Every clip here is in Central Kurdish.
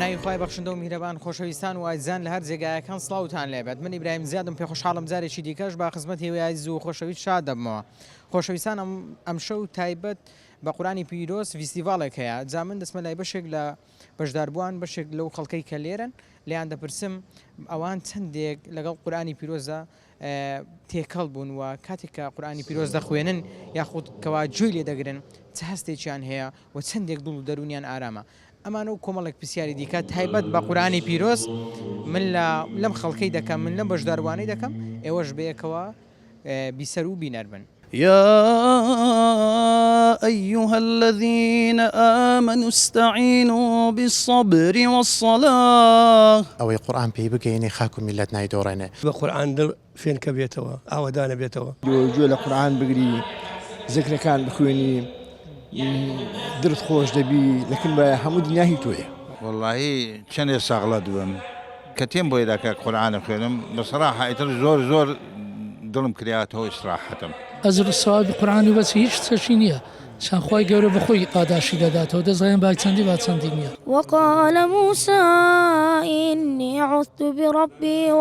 دانایی خوای بەخشندە و میهرەبان خۆشەویستان و ئازیزان لە هەر جێگایەکان سڵاوتان لێبێت. من ئیبراهیم زیادم پێ خۆشحاڵم جارێکی دیکەش با خزمەت هێوەی عزیز و خۆشەویست شاد دەبمەوە. خۆشەویستان ئەم شەو تایبەت بە قورآنی پیرۆز فیستیڤالێک هەیە. جا من دەچمە لای بەشێک لە بەشداربووان بەشێک لەو خەڵکەی کە لێرن لیان دەپرسم ئەوان چەندێک لەگەڵ قورآنی پیرۆزە تێکەڵ بوون و کاتێک کە قورآنی پیرۆز دەخوێنن یاخود کەوا گوێی لێ دەگرن چه هەستێکیان هەیە و چەندێک دڵ و دەرونیان ئارامە. ئەمانە و کۆمەڵێک پرسیاری دیکە تایبەت بە قورآنی پیرۆز من لەم خەڵکەی دەکەم، من لەم بەشداروانەی دەکەم، ئێوەش بەیەکەوە بیسەر و بینەر بن. يا أيها الذين آمنوا استعينوا بالصبر والصلاة. أو القرآن بيبقى خاكم ملت نايدورنا. بقرآن فين كبيتوا عودانا بيتوا. جو القرآن بقري ذكر كان بخويني درت خوش دبي لكن بحمود ناهي توي. والله كان يساغلا دوم كتيم بوي ذاك القرآن خوينم بصراحة يتر زور ظلم كرياته إصراحة. أزر الصواب القرآن بس هيش تشينيا شان خوي جوري بخوي قاداشي داته دزاين باكسندي باكسندينيا. وقال موسى إني عذت بربي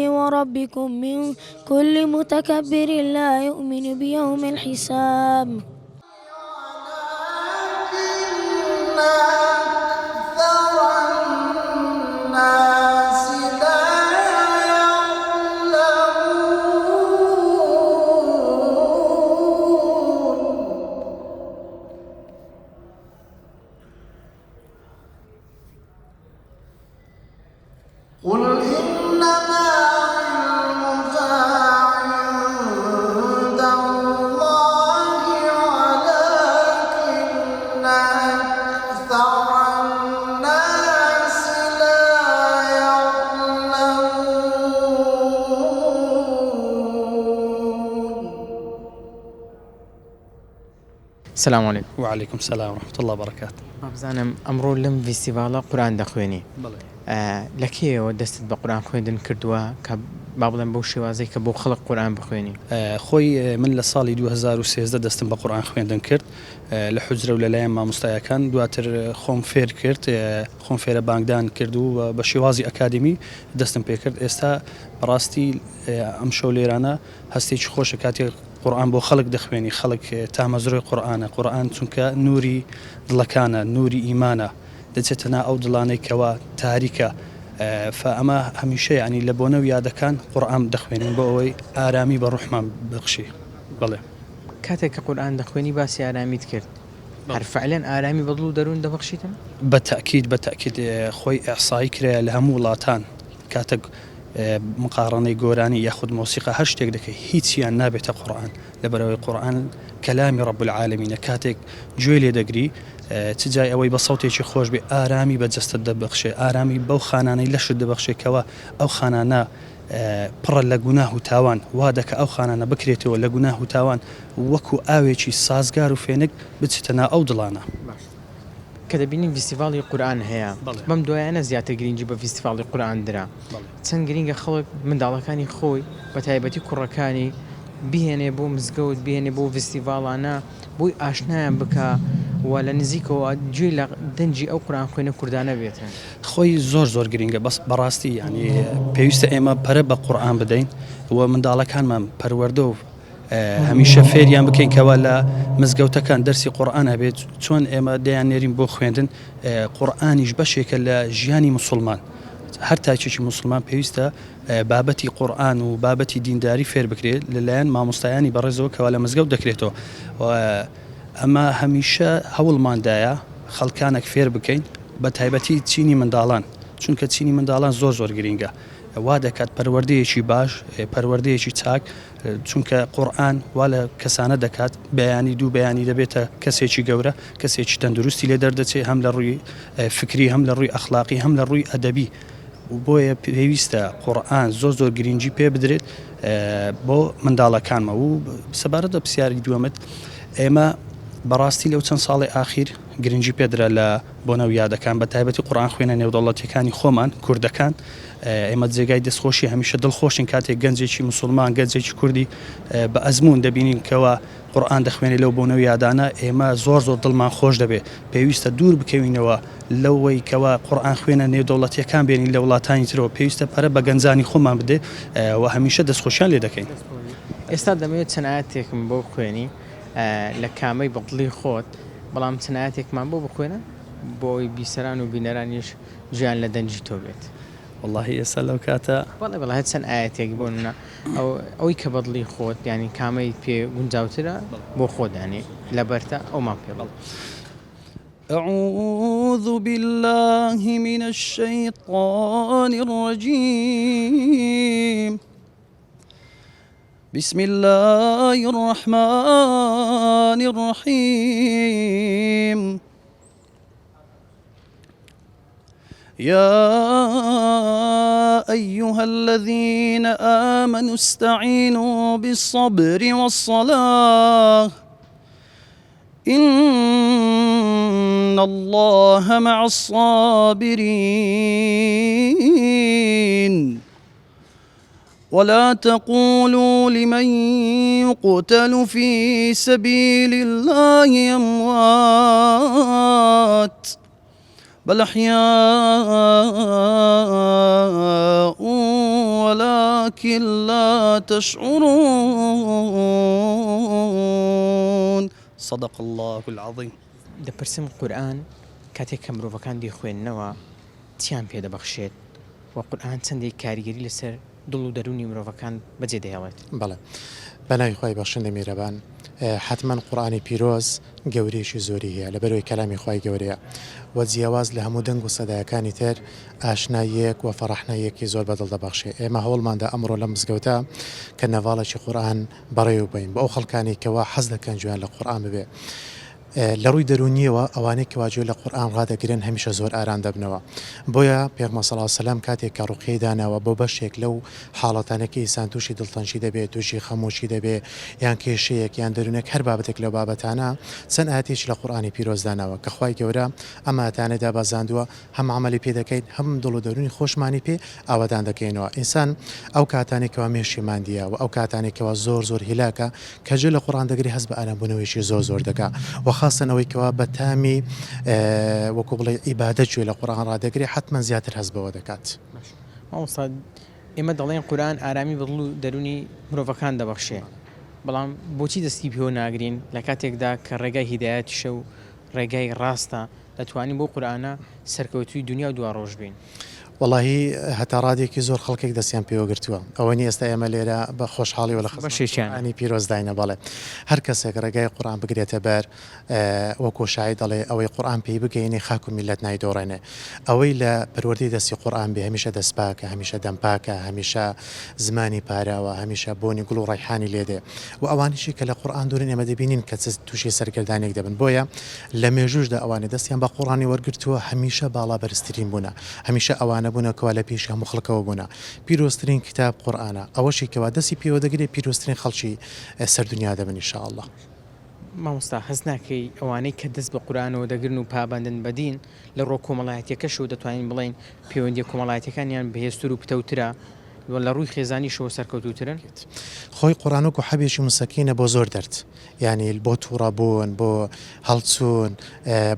وربكم من كل متكبر لا يؤمن بيوم الحساب. قل إنما علمها عند الله ولكن أكثر الناس لا يعلمون. السلام عليكم. وعليكم السلام ورحمة الله وبركاته. بزانم ئەمڕۆ لەم فیستیڤالە قورآن دەخوێنی. لەکێوە دەستت بە قورآن خوێندن کردووە کە با بڵێن بەو شێوازەی کە بۆ خەڵک قورآن بخوێنی؟ خۆی من لە ساڵی 2013 دەستم بە قورآن خوێندن کرد لە حوجرە و لەلایەن مامۆستایەکان، دواتر خۆم فێر کرد، خۆم فێرە بانگدان کرد و بە شێوازی ئەکادمی دەستم پێ کرد. ئێستا بەڕاستی ئەم شەو لێرانە هەستێکی خۆشە کاتێک قورآن بۆ خەڵک دەخوێنی، خەڵک تامەزرۆی قورآنە، قورآن چونکە نوری دڵەکانە، نوری ئیمانە، دەچێتە نا ئەو دڵانەی کەوا تاریکە. فەئەمە هەمیشە ینی لە بۆنەو یادەکان قورآن دەخوێنین بۆ ئەوەی ئارامی بە ڕوحمان بخشی. بڵێ کاتێک کە قورآن دەخوێنی باسی ئارامیت کرد، هەر فعلەن ئارامی بە دڵ و دەروون دەبەخشیتن؟ بەتەکید خۆی ئەحسایی کرێ لە هەموو وڵاتان کاتێک مقارنەی گۆرانی یاخود مۆسیقا هەر شتێک دەکەی هیچیان نابێتە قورآن، لەبەرەوەی قورآن کەلامی ڕەب العالەمینە. کاتێک گوێ لێ دەگری چ جای ئەوەی بە سەوتێکی خۆش بێ ئارامی بە جەستت دەبەخشێ، ئارامی بەو خانانەی لەشت دەبەخشێکەوە ئەو خانانە پڕە لە گوناه و تاوان، وا دەکە ئەو خانانە بکرێتەوە لە گوناه و تاوان وەکو ئاوێکی سازگار و فێنک بچێتە نا ئەو دڵانە. کە دەبینین فیستیڤاڵی قورآن هەیە، بەم دوایانە زیاتر گرنگی بە فیستیڤاڵی قورآن درا. چەند گرنگە خەڵک منداڵەکانی خۆی بە تایبەتی کوڕەکانی بهێنێ بۆ مزگەوت، بهێنێ بۆ فیستیڤاڵانە بۆی ئاشنایان بکە و لە نزیکەوە گوێ لە دەنجی ئەو قورآن خوێنە کوردانە بێتن. خۆی زۆر گرنگە، بەس بەڕاستی ینی پێویستە ئێمە پەرە بە قورآن بدەین و منداڵەکانمان پەروەردە و هەمیشە فێریان بکەین کەوا لە مزگەوتەکان دەرسی قورآن هەبێت، چۆن ئێمە دەیان نێرین بۆ خوێندن. قورآنیش بەشێکە لە ژیانی مسلمان، هەر تاچێکی مسلمان پێویستە بابەتی قورآن و بابەتی دینداری فێر بکرێت لەلایەن مامۆستایانی بەڕێزەوە کەوا لە مزگەوت دەکرێتەوە. ئەمە هەمیشە هەوڵماندایە خەڵکانێک فێر بکەین، بە تایبەتی چینی منداڵان، چونکە چینی منداڵان زۆر گرنگە. وا دەکات پەروەردەیەکی باش، پەروەردەیەکی چاک، چونکە قورآن وا لە کەسانە دەکات بەیانی دوو بەیانی دەبێتە کەسێکی گەورە، کەسێکی تەندروستی لێ دەردەچێت، هەم لە ڕووی فکری، هەم لە ڕووی ئەخلاقی، هەم لە ڕووی ئەدەبی. و بۆیە پێویستە قورآن زۆر گرنگی پێ بدرێت بۆ منداڵەکانمە. و سەبارەت بە پرسیاری دووەمت، ئێمە بەڕاستی لەو چەند ساڵی ئاخیر گرنگی پێدرا لە بۆنەو یادەکان بە تایبەتی قورآن خوێنە نێودەوڵەتیەکانی خۆمان کوردەکان ئێمە جێگای دەستخۆشی هەمیشە دڵخۆشین کاتێک گەنجێکی مسلمان گەنجێکی کوردی بە ئەزمون دەبینین کەەوە قورآن دەخوێنێت لەو بۆنەو یادانە ئێمە زۆر دڵمان خۆش دەبێت پێویستە دوور بکەوینەوە لەوەی کەەوە قورآن خوێنە نێودەوڵەتیەکان بێنین لە وڵاتانی ترەوە پێویستە پەرە بە گەنجانی خۆمان بدێ و هەمیشە دەستخۆشیان لێ دەکەین. ئێستا دەمەوێت چەنایەتێکم بۆ خوێنی لە کامەی بەدڵی خۆت بەڵام چەنایەتێکمان بۆ بخوێنە بۆی بیسەران و بینەرانیش ژیان لە دەنجی تۆ بێت. والله ئێستا لەو کاتە بەڵێ هەت چەند ئاەتێک بۆ منە ئەوەی کە بەدڵی خۆت ینی کامەی پێ گونجاوترە بۆ خۆدانێ لە بەرتە ئەومان پێ بڵ. أعوذ بالله من الشيطان الرجيم بسم الله الرحمن الرحيم يا أيها الذين آمنوا استعينوا بالصبر والصلاة إن الله مع الصابرين ولا تقولوا لمن يقتل في سبيل الله أموات بل أحياء ولكن لا تشعرون صدق الله العظيم. دەپرسم قورآن کاتێک کە مرۆڤەکان دەیخوێننەوە چیان پێ دەبەخشێت و قورآن چەندێک کاریگەری لەسەر دڵ و دەرونی مرۆڤەکان بەجێ دەهێڵێت. بەڵێ بەناوی خۆی بەخشندە میرەبان حتمما قورآانی پیرۆز گەورەیەشی زۆری هەیە لەبەرەوەی کەلامی خی گەورەیە و جیاواز لە هەموو دەنگ و سەدایەکانی تر ئاشنایەک و فەڕەحنایەکی زۆر بەدڵ دەبەخشێ. ئێمە هەوڵماندا ئەمڕۆ لە مزگەوتە کە نەڤاڵێکی قورآن بەڕێوە بین بە ئەو خەڵکانی کەوا حەز دەکەن گویان لە قورآن ببێ لە ڕووی دەرونیەوە ئەوانەی کەواجێ لە قورآن ڕادەگرن هەمیشە زۆر ئاران دەبنەوە. بۆیە پێغمبەر صلی الله علیه و سلم کاتێک کە ڕوقیەی داناوە بۆ بەشێک لەو حاڵەتانەکە ئینسان تووشی دڵتەنجی دەبێت تووشی خەمۆشی دەبێت یان کێشەیەک یان دەرونێک هەر بابەتێک لەو بابەتانە چەند ئاەتێکی لە قورآانی پیرۆزداناوە کە خوای گەورە ئەم ئاەتانەدا بازاندووە هەم عملی پێ دەکەیت هەم دڵ و دەرونی خۆشمانی پێ ئاوادان دەکەینەوە. ئینسان ئەو کاتانێکەوە مێشیماندیە و ئەو کاتانێکەوە زۆر هیلاکە کە جێ لە قورآن دەگری هەست بە ئارامبوونەوەیشی زۆر دەکات و خاصن ئەوەی کەوا بەتامی وەکو بڵێ ئیبادەت گوێ لە قورآن ڕادەگری حتمما زیاتر هەست بەوە دەکات. مامۆستا ئێمە دەڵێن قورآن ئارامی بەدڵ و دەرونی مرۆڤەکان دەبەخشێ بەڵام بۆچی دەستی پێوە ناگرین لە کاتێکدا کە ڕێگای هیدایەتیشە و ڕێگای ڕاستە دەتوانین بۆ قورآنە سەرکەوتوی دنیا و دوا ڕۆژ بین. واللهی هەتا ڕادێکی زۆر خەڵکێک دەستیان پێوەگرتووە ئەوە نی ئێستا ئێمە لێرە بە خۆشحاڵی و لە خەشیانی پیرۆزداینە بەڵێ هەر کەسێک ڕێگای قورآن بگرێتە بەر وەکو شای دەڵێ ئەوەی قورآن پێی بگەینی خاک و میلەت نایدۆڕێنێ ئەوەی لە پەروەردەی دەستی قورآن بێ هەمیشە دەستپاکە هەمیشە دەمپاکە هەمیشە زمانی پاراوە هەمیشە بۆنی گوڵ و ڕایحانی لێدێ و ئەوانیشی کە لە قورآن دوورن ئێمە دەبینین کە تووشی سەرگردانێک دەبن بۆیە لە مێژوشدا ئەوانە دەستیان بە قورآنی وەرگرتووە هەمیشە باڵا بەرزترین بوونە هەمیشە ئەوانە بوونە کەوا لە پێش هەموو خەڵکەوە بوونە پیرۆستترین کتاب قورآنە ئەوەشی کەوا دەستی پێوە دەگرێت پیرۆستترین خەڵکی سەردونیا دەبن ئینشاءالله. مامۆستا هەست ناکەی ئەوانەی کە دەست بە قورآنەوە دەگرن و پابەندن بەدین لە ڕۆ کۆمەڵایەتیەکەش و دەتوانین بڵین پەیوەندی کۆمەڵایەتەکانیان بەهێزتر و پتەوترە لە ڕووی خێزانی شەوە سەرکەوتوترن. خۆی قورآن وەکو حەبێکی موسەکینە بۆ زۆر دەرد یعنی بۆ تووڕەبوون بۆ هەڵچوون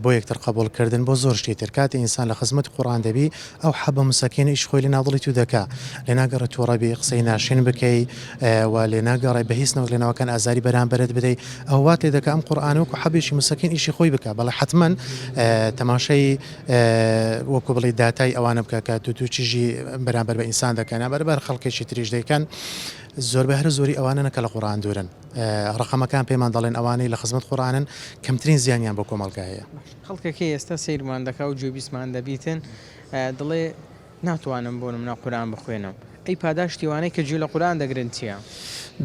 بۆ یەکتر قبولکردن بۆ زۆر شتی تر کاتی ئینسان لە خزمەت قورآن دەبی ئەو حەبە موسەکینە ئیش خۆی لە ناوڵی تو دەکا لێ ناگەڕێت تووڕەبی قسەی ناشین بکەی و لێ ناگەڕێ بە هیچ نەوەک لەناوەکان ئازاری بەرامبەرت بدەیت ئەو وا تێ دەکا ئەم قورآن وەکو حەبێکی موسەکین ئیشی خۆی بکە بەڵێ حتمما تەماشای وەکو بڵێ داتای ئەوانە بکە کە تو چیژی بەرامبەر بە ئینسان دەکەن بەرەبەر خەڵکێکی تریش دەیکەن زۆر بەهرە زۆری ئەوانە کە لە قورآن دوورن ڕقەمەکان پێمان دەڵێن ئەوانەی لە خزمەت قورآنن کەمترین زیانیان بۆ کۆمەڵگا هەیە. خەڵکەکەی ئێستا سەیرمان دەکا و جوێبیسمان دەبیتن دڵێ ناتوانم بۆ منە قورآن بخوێنم ئەی پاداشتیوانەی کە گوێ لە قورآن دەگرن چییە؟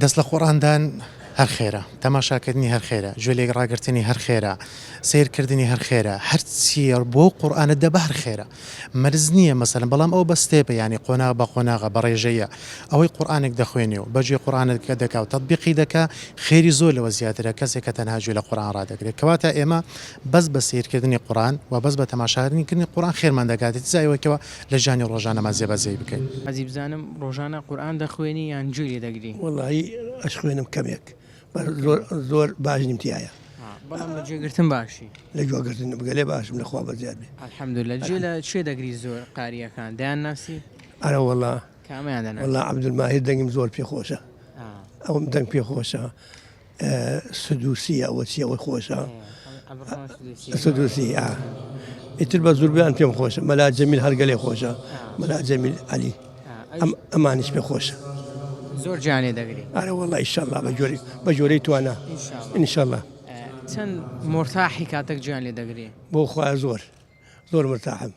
دەست لە قورآندان هەر خێرە تەماشاکردنی هەر خێرە گوێ لێ ڕاگررتنی هەر خێرە سیرکردنی هەر خێرە هەرچی بۆ قورآانە دەبە هەر خێرە مەرز نییە مەسەن بەڵام ئەو بەستێپە ینی قۆنا بە قۆناغە بە ڕێژەیە ئەوەی قورآانێک دەخوێنێ و بەجێ قورآانەکە دەکا و تەطبیقی دەکا خێری زۆر لەوە زیاترە کەسێک کە تەنها گوێ لە قورآان ڕادەگرێت کەواتە ئێمە بەس بە سیرکردنی قورآن و بەس بە تەماشاکردنی قورآن خێرمان دەکاتێت زایوەکەوە لە ژانی ڕۆژانەمان زێبەزەی بکەین حەزی بزانم ڕۆژانە قورآن دەخوێنی یان گوێ دەگری والله ئەش خوێنم کەمێک زۆر باش نیمتیایە بەڵام لە جێگرتن باشی لە جوگرتن بگەلێ باشم لەخوا بەزیاد بێ الحەمدولillah گوێ لە چێ دەگری زۆر قاریەکان دەیان ناسی ئەرە والله کامیان دەناسی والله عەبدولماهیر دەنگم زۆر پێخۆشە ئەوم دەنگ پێخۆشە سدوسیە ئەوە چی ئەوەی خۆشە سدوسی ئیتر بە زوربیان پێم خۆشە مەلا جەمیل هەرگەلێ خۆشە مەلا جەمیل عەلی ئەمانیش پێ خۆشە زۆر جوانێ دەگری ئەرە والله ئینشاءالله بە جۆرەی توانە ئینشاءالله چەند مرتاحی کاتێک گویان لێ دەگری بۆ خوای زۆر مرتاحم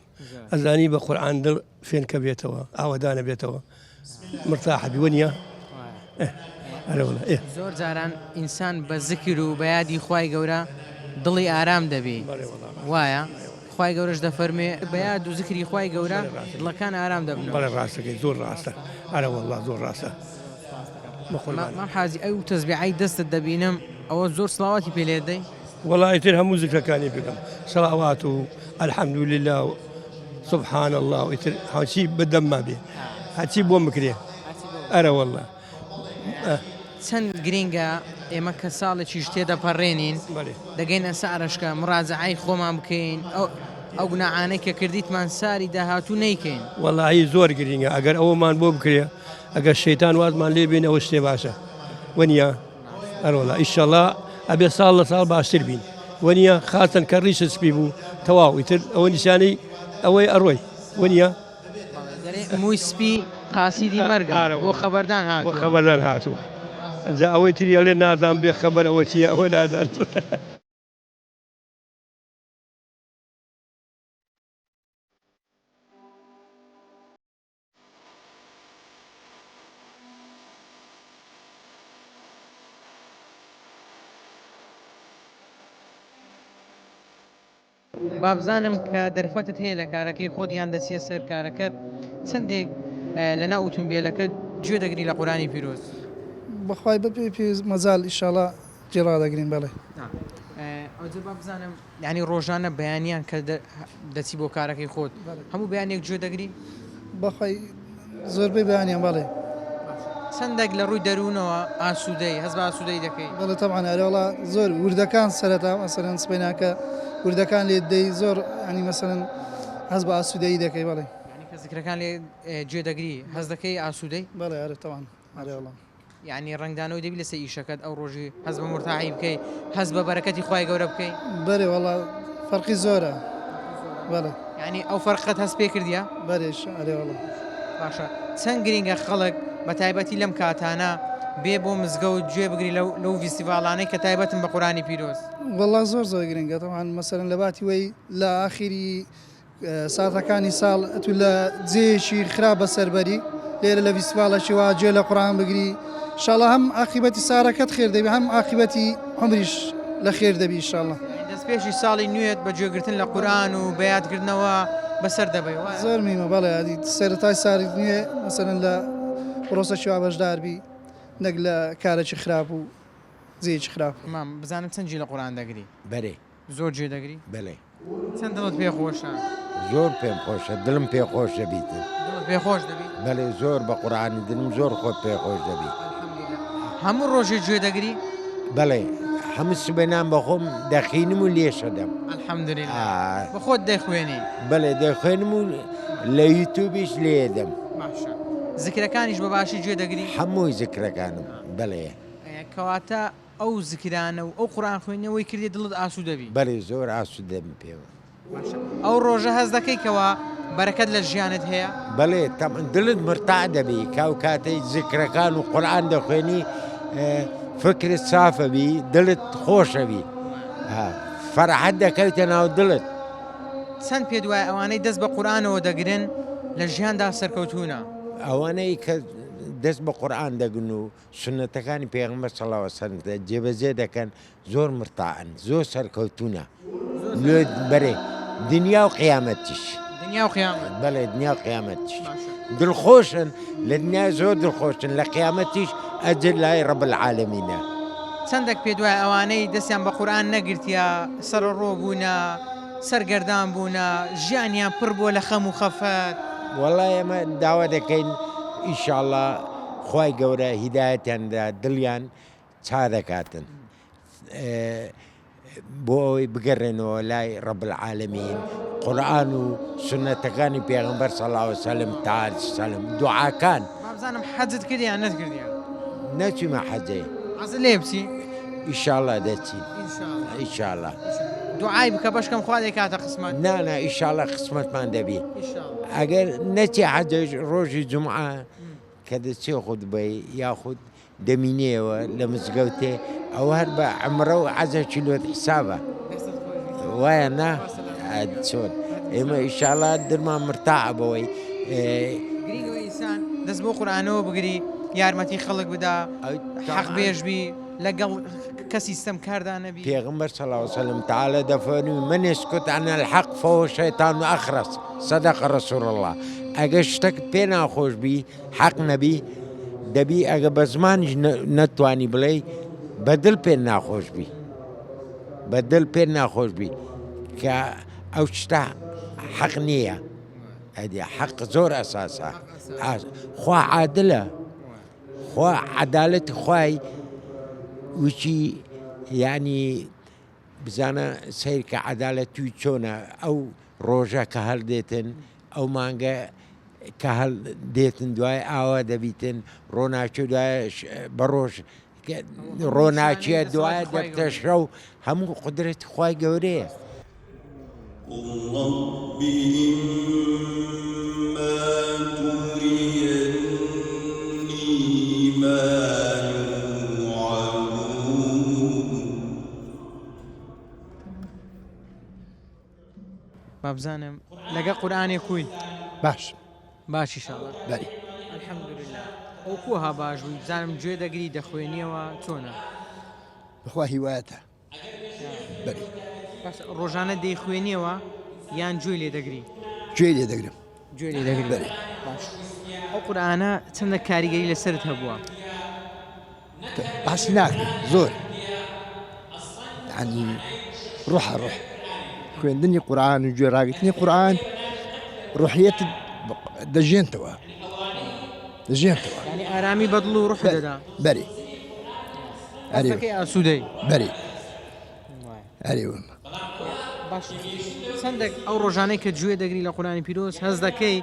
ئەزانی بە قورئان دڵ فێنکە بێتەوە ئاوەدانە بێتەوە مرتاحە بیوە ئەرە والله زۆر جاران ئینسان بە زکر و بە یادی خوای گەورە دڵی ئارام دەبێ وایە خوای گەورەش دەفەرمێ بە یاد و زکری خوای گەورە دڵەکان ئارام دەبن بەڵێ ڕاستەکەی زۆر ڕاستە ئەرە والله زۆر ڕاستە مام حازی ئەو تەسبیحەی دەستت دەبینم ئەوە زۆر سڵاواتی پێ لێ دەی وڵی تر هەموو زیکرەکانی بکەم سەڵاوات و الحەمدولله و سبحان الله و ئیتر هەچی بەدەمما بێ هەچی بۆ بکرێ ئەرە والله چەند گرینگە ئێمە کە ساڵێکیش تێدەپەڕێنین دەگەینە سارشکە مڕاجعای خۆمان بکەین ئەو گوناعانەی کە کردیتمان ساری داهاتوو نەیکەین وەڵی زۆر گرینگە ئەگەر ئەوەمان بۆ بکرێ ئەگەر شەیتان وازمان لێ بێن ئەوە شتێ باشە وەنیە ئەرۆڵە ئیشەڵا ئەبێ ساڵ لە ساڵ باشتر بین وەنیە خاتن کە ڕیشە سپی بوو تەواو ئیتر ئەوە نیشانەی ئەوەی ئەڕۆی وەنیە مووی سپی قاسیدی مەرگە بۆ خەبەردان هاتووە ئەجا ئەوەی تریە لێ نازان بێ خەبەر ئەوە چیە ئەوە نادان بابزانم کە دەرفەتت هەیە لە کارەکەی خۆت یان دەچیە سەر کارەکەت چەندێک لە ناو ئۆتۆمبیلەکە گوێ دەگری لە قورئانی پیرۆز بەخوای بەپێ مەزال ئیشاڵا جێڕا دەگرین بەڵێ ئەوجر بابزانم ینی ڕۆژانە بەیانیان کە دەچی بۆ کارەکەی خۆت هەموو بەیانێک گوێ دەگری بەخوای زۆربەی بەیانیان بەڵێ چەندێک لە ڕووی دەروونەوە ئاسوودەی هەز بە ئاسوودەی دەکەی بەڵێ تەبعاً ئەرێوڵا زۆر وردەکان سەرەتا مەسەلەن سبەیناکە وردەکان لێ دەی زۆر ینی مەسەلەن هەز بە ئاسوودەی دەکەی بەڵێ کە زیکرەکان لێ گوێ دەگری هەز دەکەی ئاسوودەی بەڵێ ئەرە تەوان ئەرێوڵا یعنی ڕنگدانەوەی دەبی لەسەر ئیشەکەت ئەو ڕۆژی هەز بە مرتاحی بکەی هەز بە بەرەکەتی خوای گەورە بکەی بەرێ وەڵا فەرقی زۆرە بەڵێ ینی ئەو فەرقەت هەست پێ کردیە بەرێش ئەرێوڵا باشە چەند گرینگە خەڵک بە تایبەتی لەم کاتانە بێ بۆ مزگەوت گوێ بگری لەو فیستیڤالانەی کە تایبەتن بە قورئانی پیرۆز وەڵا زۆر گرنگە تەوان مەسەلەن لە باتی وەی لە ئاخری ساتەکانی ساڵ ئەتو لە جێیەکی خراپ بە سەربەری لێرە لە فیستیڤالەکی وا گوێ لە قورئان بگری ئینشاڵڵا هەم عاقیبەتی سارەکەت خێر دەبی هەم عاقیبەتی عمریش لە خێر دەبی ئینشاڵڵا دەستپێشی ساڵی نوێت بە گوێگرتن لە قورئان و بەیادکردنەوە بەسەر دەبێ زۆر میمە بەڵێ ئەدی سەرەتای ساری نوێ مەسەلەن لە پرۆسەکی وا بەشداربی نەک لە کارێکی خراپ و جێیەکی خراپ مام بزانم چەندی لە قورئان دەگری بەرێ زۆر گوێ دەگری بەڵێ چەند دڵت پێ خۆشە زۆر پێم خۆشە دڵم پێ خۆش دەبیتن دڵت پێ خۆش دەبی بەڵێ زۆر بە قورئانی دڵم زۆر خۆت پێ خۆش دەبی هەموو ڕۆژێ گوێ دەگری بەڵێ هەموو سبەینان بە خۆم دەخینم و لێشە دەم الحەمدولillah بە خۆت دەیخوێنی بەڵێ دەخوێنم و لە یوتیوبیش لێ دەم باشە زیکرەکانیش بە باشی گوێ دەگری هەمووی زیکرەکانم بەڵێ کەواتە ئەو زیکرانە و ئەو قورئان خوێندنەوەی کردی دڵت ئاسوودە بی بەڵێ زۆر ئاسوودەم پێوە ئەو ڕۆژە هەز دەکەیتەوە بەرەکەت لە ژیانت هەیە بەڵێ دڵت مرتاع دەبی کاو کاتەی زیکرەکان و قورئان دەخوێنی فکرت سافە بی دڵت خۆشەوی فەرحەت دەکەوتە ناو دڵت چەند پێ دوای ئەوانەی دەست بە قورئانەوە دەگرن لە ژیاندا سەرکەوتوونە ئەوانەی کە دەست بە قورآن دەگن و سنەتەکانی پێغەمبەر صلی الله علیه وسلم جێبەجێ دەکەن زۆر مرتاعن زۆر سەرکەوتونە لێ بەرێ دنیا و قیامەتیش دنیا و قیامەت بەڵێ دنیا و قیامەتیش دڵخۆشن لە دنیا زۆر دڵخۆشن لە قیامەتیش ئەجر لای ڕەب العالەمینە چەندێک پێ دوای ئەوانەی دەستیان بە قورآن نەگرتیا سەرڕۆ بوونە سەرگەردان بوونە ژیانیان پڕ بووە لە خەم و خەفەت وەڵای ئێمە داوا دەکەین ئیشاءڵڵا خوای گەورە هیدایەتیاندا دڵیان چا دەکاتن بۆ ئەوەی بگەڕێنەوە لای ڕەب العالەمین قورآن و سنەتەکانی پێغەمبەر صلی الله علیه وسلم تعالی سەلم دوعاکان بابزانم حەجت کردیان نەکردیان نەچوومە حەجێ حەزت لێ بچی ئیشاءڵڵا دەچین ئیشاءڵڵا دوعای بکە بەشکەم خوا دەکاتە قسمەت نانە ئیشاءڵڵا قسمەتمان دەبێ ئەگەر نەچی حەجەش ڕۆژی جومعە کە دەچێ خودبەی یاخود دەمینێەوە لە مزگەوتێ ئەو هەر بە عەمرە و حەجە کیلۆت حیسابە وایە نا چۆن ئێمە ئیشاءڵڵا دڵمان مرتاعە بەوەی گرنگەوە ئینسان دەست بۆ قورئانەوە بگری یارمەتی خەڵک بدا حەق بێژبی لەگەڵ کەسی ستەم کاردا نەبی پێغەمبەر صلی الله علیه وسلم تعالی دەفەرمووی من يسكت عن الحق فهو شيطان أخرس صدق رسول الله ئەگە شتێک پێ ناخۆش بی حەق نەبی دەبی ئەگە بە زمانیش نەتوانی بڵێ بەدڵ پێ ناخۆش بی بەدڵ پێ ناخۆش بی کە ئەو شتە حەق نییە ئەدی حەق زۆر ئەساسە خوا عادلە خوا عەدالەتی خوای وچی یعنی بزانە سیر کە عەدالەتی چۆنە ئەو ڕۆژە کە هەڵدێتن ئەو مانگە کە هەڵ دێتن دوای ئاوا دەبیتن ڕۆناچی دوای بە ڕۆژ ڕۆناچیە دوایە دەبتە شەو هەموو قودرەتی خوای گەورەیە بابزانم لەگە قورئانی خوین باش باشی شاڵە بەری الحەمدولله ئەو کوها باش بووی بزانم گوێ دەگری دەخوێنیەوە چۆنە بخوا هیوایەتە بەری ڕۆژانە دەیخوێنیەوە یان گوێ لێ دەگری گوێ لێ دەگرم گوێ لێ دەگری بەری باش ئەو قورئانە چەندە کاریگەری لەسەرت هەبووە باسی ناکرێت زۆر یعنی ڕۆحە ڕۆح خوێندنی قورئان و گوێڕاگرتنی قورئان ڕوحیەت دەژێنتەوە ینی ئارامی بەدڵ و ڕوح دەدا بەری ئەرێ ئاسوودەی بەری ئەرێوم باش چەندێک ئەو ڕۆژانەی کە گوێ دەگری لە قورئانی پیرۆز هەز دەکەی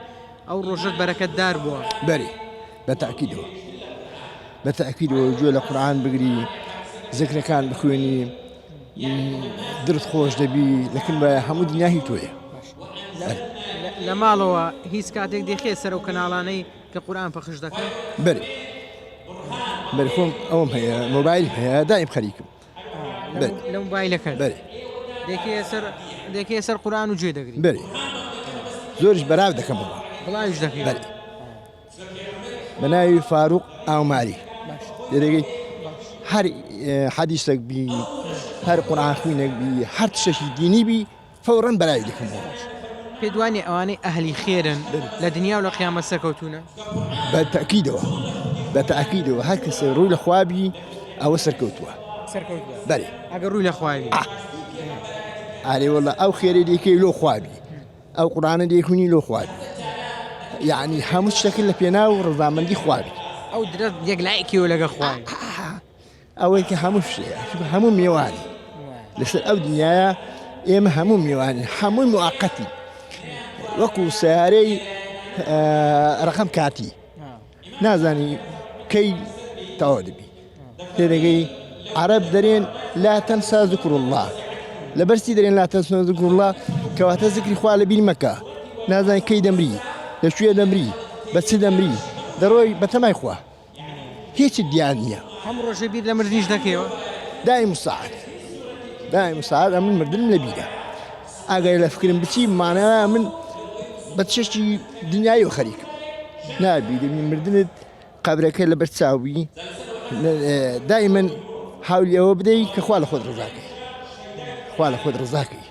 ئەو ڕۆژت بەرەکەتدار بووە بەری بەتەئکیدەوە گوێ لە قورئان بگری زیکرەکان بخوێنی دڵت خۆش دەبی لەکن بە هەموو دنیای تۆیە لە ماڵەوە هیچ کاتێک دەخێت سەر ئەو کەناڵانەی کە قورئان پەخش دەکەن بەری خۆم ئەوم هەیە مۆبایل هەیە دایم خەریکم لە مۆبایلەکەن بەری دەکێ سەر قورئان و گوێ دەگری بەری زۆرش بەراو دەکەم بڵاویش دەکەی بەری بە ناوی فاروق ئاوماری دەگەی هەر حەدیثێک بی هەر قورئان خوێنێک بی هەر تشتێکی دینی بی فەوڕەن بەراوی دەکەمەوە پێ دوانی ئەوانەی ئەهلی خێرن لە دنیا و لە قیامەت سەرکەوتوونە بەتەئکیدەوە هەر کەسێ ڕووی لە خوابی ئەوە سەرکەوتووە بەری ئەگەر ڕووی لە خوابی ئارێ وەڵڵا ئەو خێرەی دێکەی لۆ خوابی ئەو قورئانە دێکوونی لۆ خوابی یعنی هەموو شتێکن لە پێناو ڕەزامەندی خوابی ئەو درەت یەک لایەکیەوە لەگە خوای ئەوەی کە هەموو شتێ هەموو میێوانی لەسەر ئەو دنیاە ئێمە هەموو میێوانی هەمووی موعەقەتی وەکو سیارەی ڕەقەم کاتی نازانی کەی تەواو دەبی تێدەگەی عەرەب دەرێن لا تەنسا ذکر الله لەبەرچی دەرێن لا تەنسا ذکر الله کەواتە ذکری خوا لە بیر مەکە نازانی کەی دەمری لەکوێ دەمری بە چ دەمری دەڕۆی بە تەمای خوا هیچی دیان نییە هەموو ڕۆژێ بیر لە مردنیش دەکەیەوە دائم ساعت ئەمن مردن لە بیرە ئەگەر لە فکرم بچی مانەوە من بە چێشتی دنیای و خەریکم نابی دەبی مردنت قبرەکە لە بەرچاوی دائما حاولی ئەوە بدەیت کە خوا لە خۆت ڕزاکەی خوا لە خۆت ڕزاکەی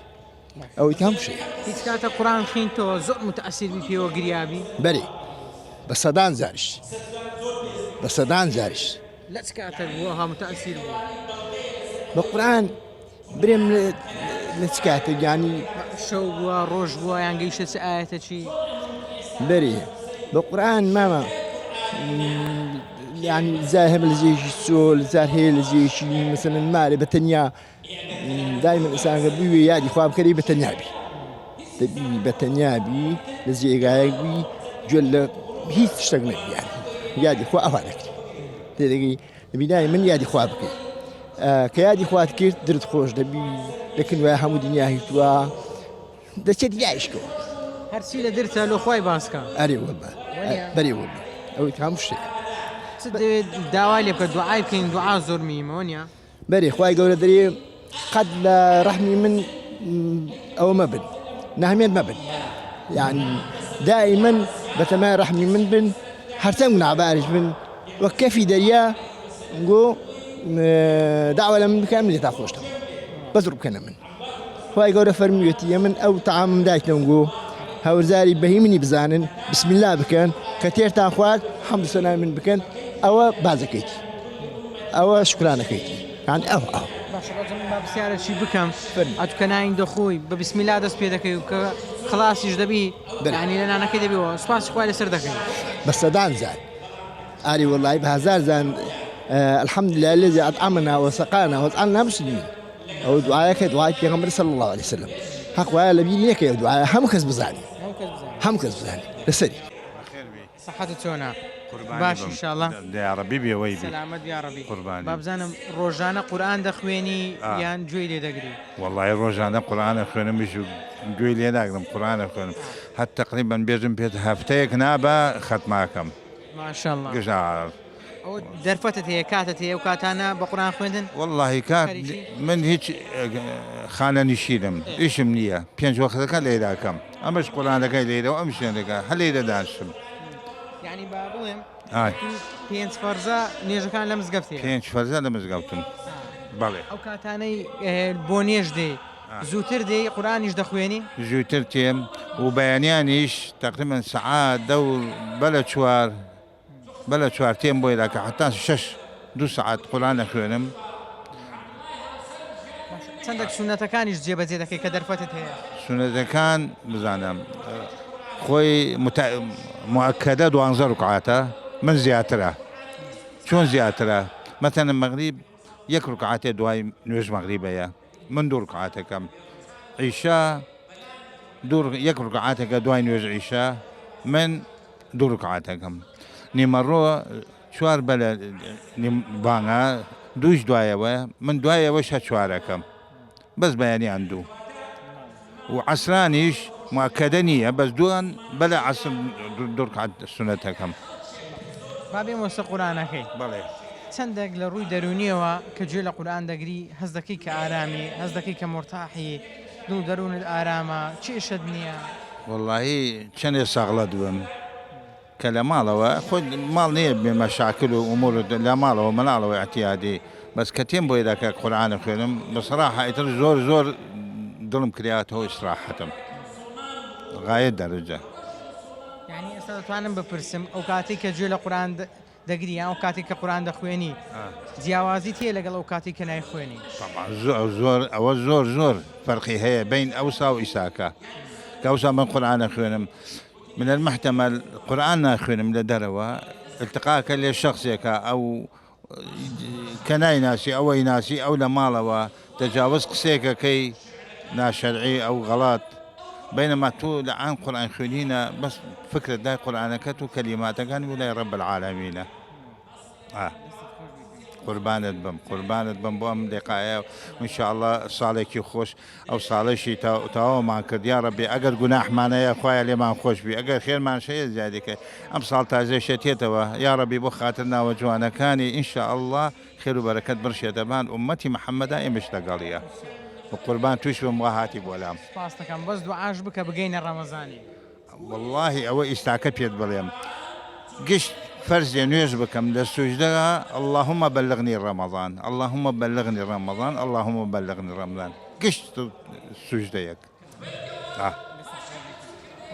ئەوەی هەموو شێ هیچ کاتە قورآن خوێنتەوە زۆر متەئەسیر بی پێوە گریابی بەرێ بە سەدان زاریش بە سەدان زاریش لە چ کاتێک بووە ها متەئەسیر بوو بە قورآن برێم لە چ کاتێک ینی شەو بووە ڕۆژ بووە یان گەیشتە چ ئاەتە چی بەرێ بە قورآن مامە يعني زار هم لزيش السول زار هي لزيش مثلا مالي بتنيا دائما الانسان قبي يادي خواب كري بتنيابي تبي بتنيابي لزي قايبي جل هي تشتغل يعني يادي خو افادك تدري نبي دائما يادي خوابك كيادي خواتك درت خوش دبي لكن ويا حمود دنيا هيتوا ده شد يعيشكو هرسي لدرتها لو خوي باسكا اري والله بري والله او تفهم شيء داوای لێ بکە دوعای بکەین دوعا زۆر میمەوە نیە بەری خوای گەورە دەری قەت لە ڕەحمی من ئەوە مەبن نەهمێت مەبن یعنی دائما بەتەمای ڕەحمی من بن هەرچەند گوناحبارش بن وەک کەفی دەریا گۆ داوا لە من بکەن من لێ تا خۆشتم بەزڕ بکەنە من خوای گەورە فەرموویەتی ئەمن ئەو تەعامم دایتەوە گۆ هەورزاری بەهی منی بزانن بسم الله بکەن کە تێرتان خوارد حەمد و سەنای من بکەن ئەوە بازەکەیتی ئەوە شکرانەکەیتی یعنی ئەو باشە با پرسیارەشی بکەم ئەتوکە ناین دەخۆی بە بسم الله دەست پێ دەکەی و کە خڵاسیش دەبی یعنی لە نانەکەی دەبیەوە سوپاسی خوای لەسەر دەکەی بە سەدان زار ئاری وەڵی بە هەزار زان الحمد لله الذي أطعمنا وسقانا وجعلنا مسلمين ئەو دوعایەکە دوعای پێغەمبەر صلی الله عليه وسلم حەق وایە لە بیر نییە کە دوعایە هەموو کەس بزانێ هەموو کەس بزانێ لەسەری سەحەتت چۆنە باش انشاءالله يا ربي بيوي سلامت يا ربي قرباني بابزانم روزانه قرآن دخويني يان جوي لي دغري والله روزانه قرآن خوينم مش جوي لي دغرم قرآن خوينم حتى تقريبا بيجم بيت هفتيك نابا ختماكم ما شاء الله قشعر او درفتت هي كاتت هي وكاتانا بقرآن خويندن والله كات من هيك خانه نشيلم ايش منيه بينج وقتك ليله كم امش قرآن كاي ليله وامشي لك هل ليله داشم يعني بابوهم هاي بينج فرزا نيجا كان لمزقفتي بينج فرزا لمزقفتم بالي او كاتاني بونيش دي زوتر دي قرآنيش دخويني زوتر تيم وبيانيانيش تقريبا ساعات دور بلد شوار تيم بوي لك حتى 2 ساعات قرآن خوينم چندك سنتەکانیش جێبەجێ دەکەی کە دەرفەتت هەیە سنتەکان بزانم خوي مؤكدة 12 ركعاتها من زياترة شلون زياترة مثلا المغرب 1 ركعات دواي نوز مغربية من 2 ركعات كم عشاء 1 ركعات دواي نوز عشاء من 2 ركعات كم نمرو شوار بلا بانا دوش دوايا من دوايا وش هالشوارع كم بس بياني عنده وعصرانيش مؤكدنية بس دون بلا عصر دورك عد سنتها كم بابي موسى قرآنكي بله چندێک لە ڕووی دەرونیەوە کە گوێ لە قورئان دەگری هەز دەکەی کە ئارامی هەز دەکەی کە مرتاحی دڵ دەروونت ئارامە کێشت نییە والله چەندێ ساغڵە دوم کە لە ماڵەوە خۆی ماڵ نییە بێ مەشاکل و ئومور لە ماڵەوە مەناڵەوە اعتیادی بەس کە تێم بۆی دەکە قورئان خوێنم بەسەراحە ئیتر زۆر دڵم کریاتەوە ئیستراحەتم غایە دەرەجە یعنی ئێستا دەتوانم بپرسم ئەو کاتێک کە گوێ لە قورئان دەگری یان ئەو کاتێک کە قورئان دەخوێنی جیاوازی تێ لەگەڵ ئەو کاتێک کە نایخوێنی ئەوە زۆر فەرقی هەیە بین ئەوسا و ئیساکە کە ئەوسا من قورئان خوێنم من المحتمل قورئان ناخوێنم لە دەرەوە التقاکە لێ شخصێکە ئەو کە نایناسی ئەوەی ناسی ئەو لە ماڵەوە تەجاوز قسێکەکەی ناشەرعی ئەو غەڵات بينما تو لعن قرآن خوينينا بس فكرة داي قرآن كتو كلمات كان ولا رب العالمين قربانت بم بوم دقايا وإن شاء الله صالحك خوش أو صالحي تاو ما كرد يا ربي أجر جناح معنا يا أخويا اللي ما خوش بي أجر خير ما شيء زادك أم صالتا زي شتيتوا يا ربي بخاطرنا وجوانا كاني إن شاء الله خير وبركة برشة دبان أمتي محمد مش تقاليا وقربان توش بمواهاتي بولام سپاس دەکەم بەس دوعاش بکە بگەینە ڕەمەزانی والله أو استعكب يد بليم قشت فرز نوێژ بکەم لە سوجدەگە اللهم بلغني رمضان اللهم بلغني رمضان اللهم بلغني رمضان گشت سوجدەیەک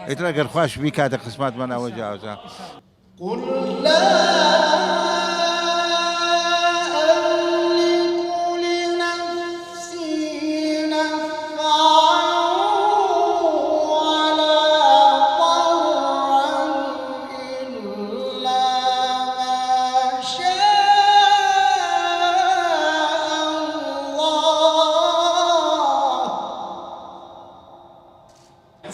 ئیتر ئەگەر خوش بی کاتە قسمەتمانەوە جیاوازە قل لا أملك لنفسي نفعا ولا ضرا إلا ما شاء الله.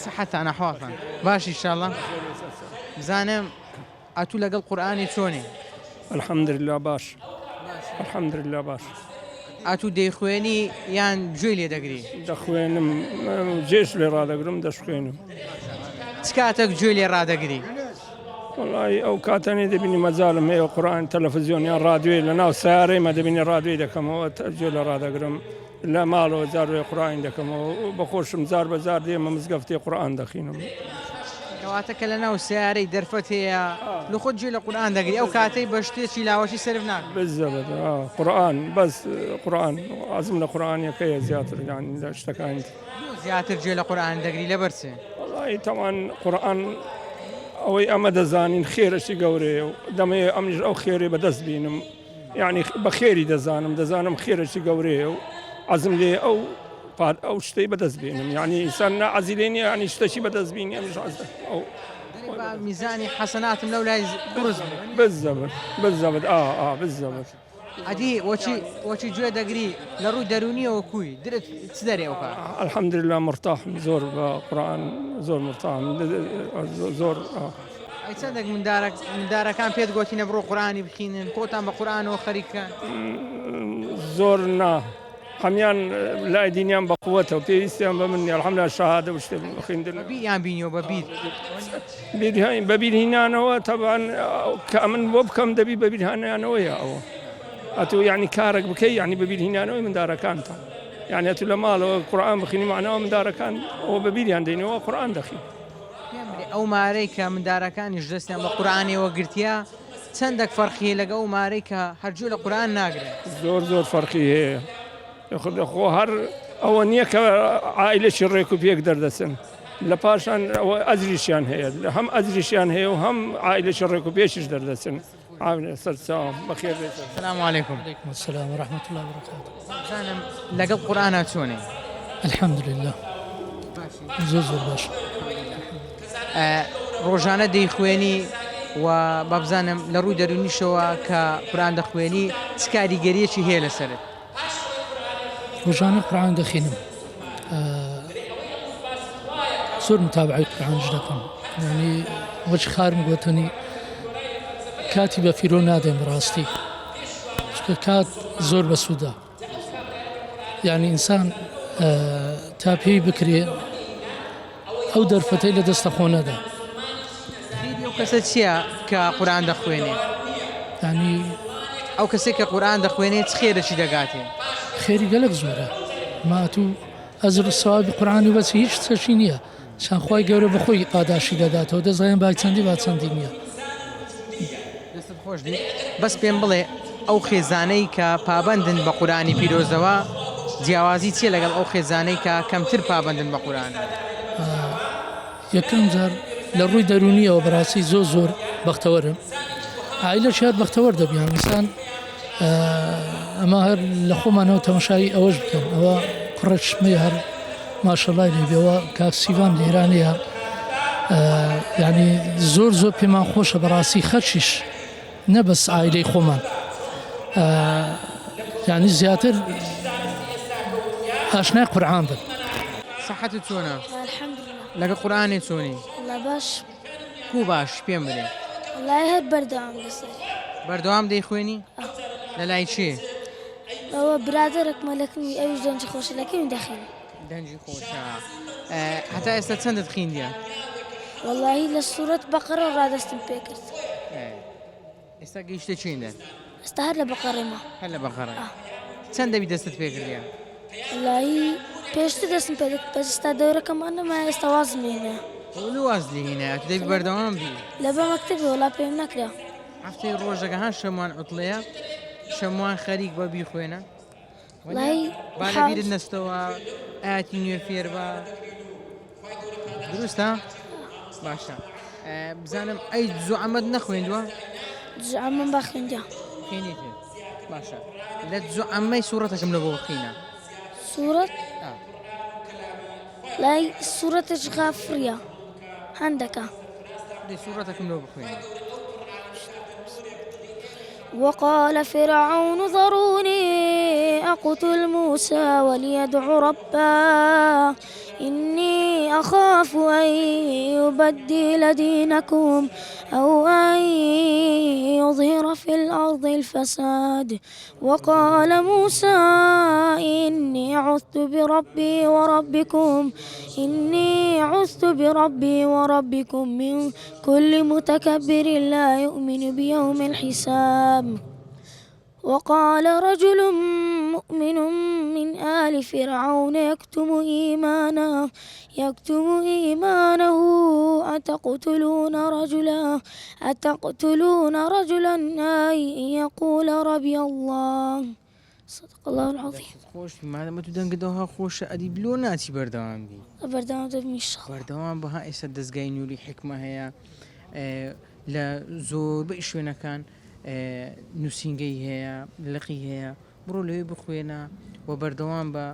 صحت أنا حواطا باش إن شاء الله بزانم ئەتوو لەگەڵ قورآانی چۆنی الحمد لله باش الحمد لله باش ئەتوو دەیخوێنی یان گوێی لێ دەگری دەخوێنم جێش لێ ڕادەگرم دەشخوێنم چ کاتێک گوێ لێ ڕادەگری وڵی ئەو کاتانی دەبینی مەجاالم هەیە قورآن تەلەڤیزیۆنیان ڕادوێ لە ناو سیارەیمە دەبینی ڕادوێ دەکەمەوە گوێ لە ڕادەگرم لە ماڵەوە جاروێ قورآن دەکەمەوە بەخۆشم جار بەجار دێمە مزگەفتی قورآن دەخینم کەواتە کە لە ناو سیارەی دەرفەت هەیە لە خۆت گوێ لە قورآن دەگری ئەو کاتەی بە شتێکی لاوەشی سرف ناکە بزەبێت قورآن بەس قورآن عەزم لە قورآنیەکەیە زیاتر یانی لە شتەکانی زیاتر گوێ لە قورآن دەگری لەبەرچێ وڵی تەوان قورآن ئەوەی ئەمە دەزانین خێرەشی گەورەیە و دەمەیە ئەمنیش ئەو خێرێ بەدەست بینم یعنی بە خێری دەزانم خێرەشی گەورەیە و عەزم لێ ئەو شتەی بەدەست بینم یعنی ئینسان نەعەزیلێنی ینی شتەشی بەدەست بینی ئەمیش ئەو میزانی حەسەناتم لەو لای قرس بزەبێت بزەبێت ئەدی وەچی گوێ دەگری لە ڕووی دەرونیەوە کوی درت چ دەرێەوە الحمد لله مرتاحم زۆر بە قورآن زۆر مرتاحم زۆر ئەی چەندێک مندارەکان پێت گوتینە بڕۆ قورآنی بخینن خۆتان بە قورآنەوە خەریککەن زۆر نا هەمیان لای دینیان بە قووەتەوە پێویستیان بە منی الحەمدولله شەهادە و شتێ خوێندن بیریان بینیەوە بەبیر هینانەوە تەبان کە من بۆ بکەم دەبی بەبیر هانیانەوەیە ئەوە ئەتوو یعنی کارێک بکەی یعنی بەبیر هینانەوەی مندارەکانتان یعنی ئەتوو لە ماڵەوە قورآن بخینی معناوە مندارەکان ئەوە بەبیریان دێنەوە قورآن دەخین ئەو مارەی کە مندارەکانیش دەستیان بە قورآنیەوە گرتیا چەندێک فەرقی لەگە ئەو مارەی کە هەرگوێ لە قورآن ناگرێت زۆر فەرقی هەیە خۆ هەر ئەوە نییە کە عائلەشی ڕێک و پێک دەردەچن لە پاشان ئەوە ئەجریشیان هەیە هەم ئەجریشیان هەیە و هەم عائلەشی ڕێک و پێشیش دەردەچن سەرچاوم بەخێر بێت. السلام علیکم. السلام ورحمة الله وبركاته. بزانم لەگەڵ قورآنا چۆنێ؟ الحمد لله زۆر باش. ڕۆژانە دەیخوێنی و بابزانم لە ڕووی دەرونیشەوە کە قورآن دەخوێنی چ کاریگەریەکی هەیە لەسەرت؟ ڕۆژانە قورآن دەخوێنم زۆر متابعەی قورآنش دەکەم یعنی وەچ خارم گوتنی کاتی بە فیرۆ نادەم بەڕاستی چکە کات زۆر بەسوودە یعنی ئینسان تا پێی بکرێ ئەو دەرفەتەی لە دەستە خۆ نەدا. ئەو کەسە چییە کە قورآن دەخوێنێ؟ یعنی ئەو کەسێک کە قورآن دەخوێنێ چ خێرەشی دەگاتێ؟ خێری گەلک زۆرە ماتوو ئەزر سەواوی قورآنی بەچ هیچ چەشی نییە چەند خۆی گەورە بەخۆی پاداشی دەداتەوە دەزانین با چەندی با چەندی نییە. دەستت خۆش بێت بەس پێم بڵێ ئەو خێزانەی کە پابەندن بە قورآنی پیرۆزەوە جیاوازی چیە لەگەڵ ئەو خێزانەی کە کەمتر پابەندن بە قورآن؟ یەکەم جار لە ڕووی دەرونیەوە بەڕاستی زۆر بەختەوەرم عائلە شار بەختەوەر دەبیان ئینسان ئەمە هەر لە خۆمانەوە تەماشای ئەوەش بکەم ئەوە کوڕەچمەی هەر ماشەڵای لێبێەوە کاکسیوان لێرانەیە یعنی زۆر پێمان خۆشە بەڕاستی خەرچیش نەبەس عائلەی خۆمان یعنی زیاتر ئاشنای قورآن بن. سەحەتت چۆنە؟ الحەمدولله. لەگە قورآنێ چۆنی؟ لە باش کو باش پێم بڵێ. وەڵای هەر بەردەوام لەسەر. بەردەوام دەیخوێنی؟ لە لای چێ؟ ئەوە برادەرێک مەلەکمی ئەویش دەنجی خۆشەلەکەمی دەخێنی. دەنجی خۆشە. هەتا ئێستا چەندت خوێندیە؟ وەڵاهی لە سوورەت بەقەرە ڕادەستم پێ کرد. ئێستا گەیشتە چێندە؟ ئێستا هەر لە بەقەڕێمە. هەر لە بەقەڕە. چەند دەبی دەستت پێ کردیە؟ وەڵاهی پێشتر دەستم پێ کرد بەس ئێستا دەورەکەمان نەما ئێستا وازم لێ هێنایە. وەڵی واز لێ هێنایە تو دەبی بەردەوام بی؟ لەبە مەکتەبی وەڵا پێم نەکرا. هەفتەی ڕۆژەکەهان شەموان عوتڵەیە شەموان خەریک بە بیخوێنە با لەبیرت نەستەوە ئاەتی نوێ فێر بە دروستە باشە بزانم ئەی زوعەمەد نەخوێندووە زعما بخوێندا خوێنیتێ باشە لە زوعەمەی سوورەتەکەم لە بۆ بخینە سوورەت لای سوورەتش غافڕیە هەندەکە لێ سوورەتەکەم لەو بخوێنە وقال فرعون ذروني أقتل موسى وليدع ربه إني أخاف أن يبدل دينكم أو أن يظهر في الأرض الفساد وقال موسى إني عذت بربي وربكم من كل متكبر لا يؤمن بيوم الحساب وقال رجل مؤمن من آل فرعون يكتم إيمانه أتقتلون رجلا أن يقول ربي الله صدق الله العظيم خۆش مادەمە تو دەنگدەوە خۆشە ئەدی بلۆ ناچی بەردەوام بی بەردەوام دەبمیش بەردەوام بەها ئێستا دەستگای نووری حکمە هەیە لە زۆربەی شوێنەکان نووسینگەی هەیە لقی هەیە بڕۆ لەوێ بخوێنە و بەردەوام بە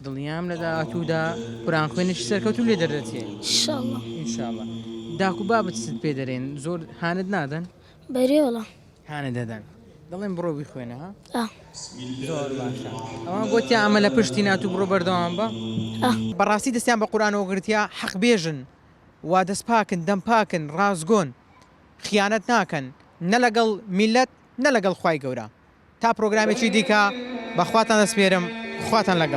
دڵنیام لە داهاتوودا قورئان خوێنشی سەرکەوتوو لێ دەردەچێت ئینشاءڵڵا داکو بابت ست پێ دەرێن زۆر هانت نادەن بەرێوەڵە هانە دەدەن دەڵێن بڕۆ بیخوێنە ها زۆر باشە ئەوان گوتیان ئەمە لە پشتی ناتوو بڕۆ بەردەوام بە بەڕاستی دەستیان بە قورئانەوە گرتیا حەق بێژن وا دەست پاکن دەم پاکن ڕازگۆن خیانەت ناکەن نە لەگەڵ میلەت نە لەگەڵ خوای گەورە تا پرۆگرامێکی دیکە بەخواتان دەسپێرم خواتان لەگەڵ